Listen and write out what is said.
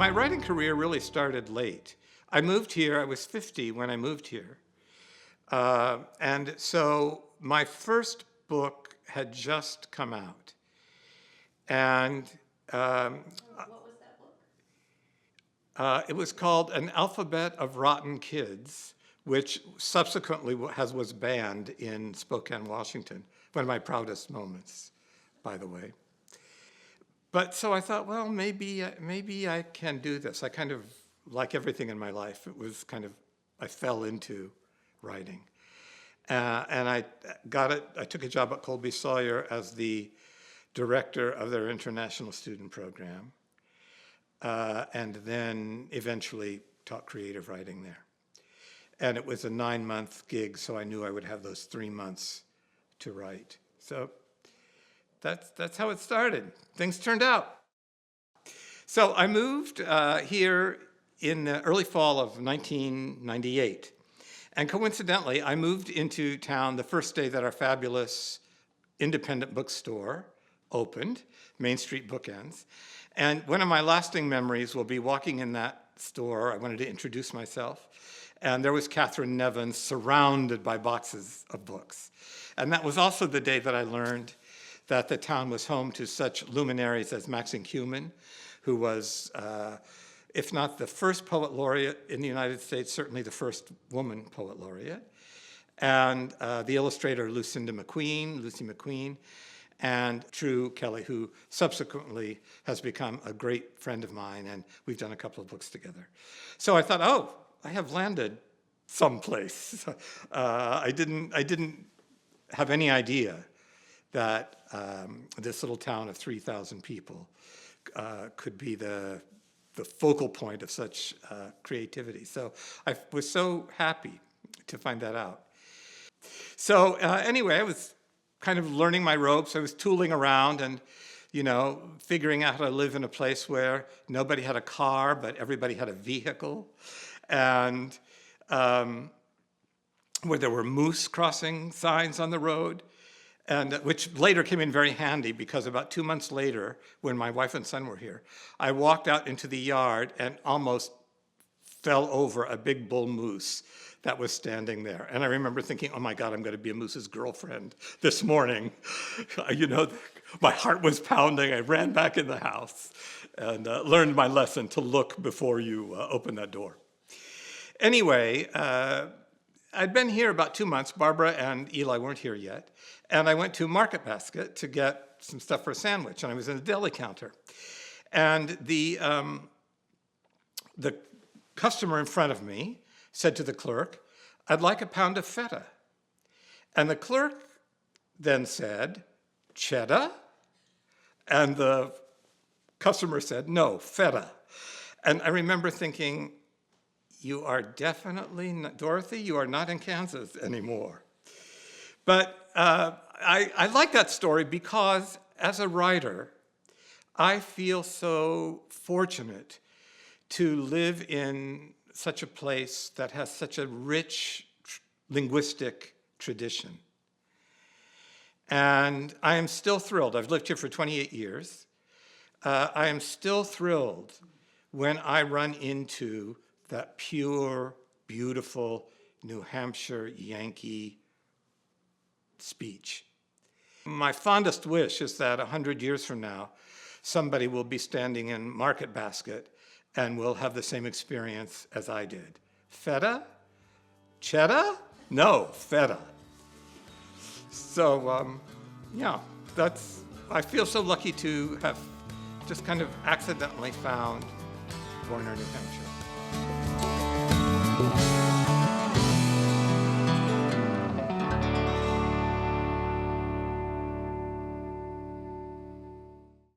my writing career really started late. I moved here, I was 50 when I moved here. And so my first book had just come out. And What was that book? it was called An Alphabet of Rotten Kids, which subsequently was banned in Spokane, Washington. One of my proudest moments, by the way. But so I thought, well, maybe I can do this. I kind of, like everything in my life, it was kind of, I fell into writing. And I took a job at Colby Sawyer as the director of their international student program, and then eventually taught creative writing there. And it was a 9-month gig, so I knew I would have those 3 months to write. So that's how it started. Things turned out. So I moved here in the early fall of 1998. And coincidentally, I moved into town the first day that our fabulous independent bookstore opened, Main Street Bookends. And one of my lasting memories will be walking in that store. I wanted to introduce myself. And there was Catherine Nevins surrounded by boxes of books. And that was also the day that I learned that the town was home to such luminaries as Maxine Kumin, who was, if not the first poet laureate in the United States, certainly the first woman poet laureate, and the illustrator Lucy McQueen, and True Kelly, who subsequently has become a great friend of mine, and we've done a couple of books together. So I thought, oh, I have landed someplace. I didn't have any idea that this little town of 3,000 people could be the focal point of such creativity. So I was so happy to find that out. So anyway, I was kind of learning my ropes. I was tooling around and, figuring out how to live in a place where nobody had a car, but everybody had a vehicle. And where there were moose crossing signs on the road, and which later came in very handy because about 2 months later, when my wife and son were here, I walked out into the yard and almost fell over a big bull moose that was standing there. And I remember thinking, oh my God, I'm going to be a moose's girlfriend this morning. My heart was pounding. I ran back in the house and learned my lesson to look before you open that door. Anyway, I'd been here about 2 months. Barbara and Eli weren't here yet. And I went to Market Basket to get some stuff for a sandwich. And I was in the deli counter. And the customer in front of me said to the clerk, I'd like a pound of feta. And the clerk then said, cheddar? And the customer said, no, feta. And I remember thinking, you are definitely not, Dorothy, you are not in Kansas anymore. But I like that story because as a writer, I feel so fortunate to live in such a place that has such a rich linguistic tradition. And I am still thrilled. I've lived here for 28 years. I am still thrilled when I run into that pure, beautiful New Hampshire Yankee speech. My fondest wish is that 100 years from now, somebody will be standing in Market Basket and will have the same experience as I did. Feta? Cheddar? No, feta. So, yeah, I feel so lucky to have just kind of accidentally found Warner, New Hampshire.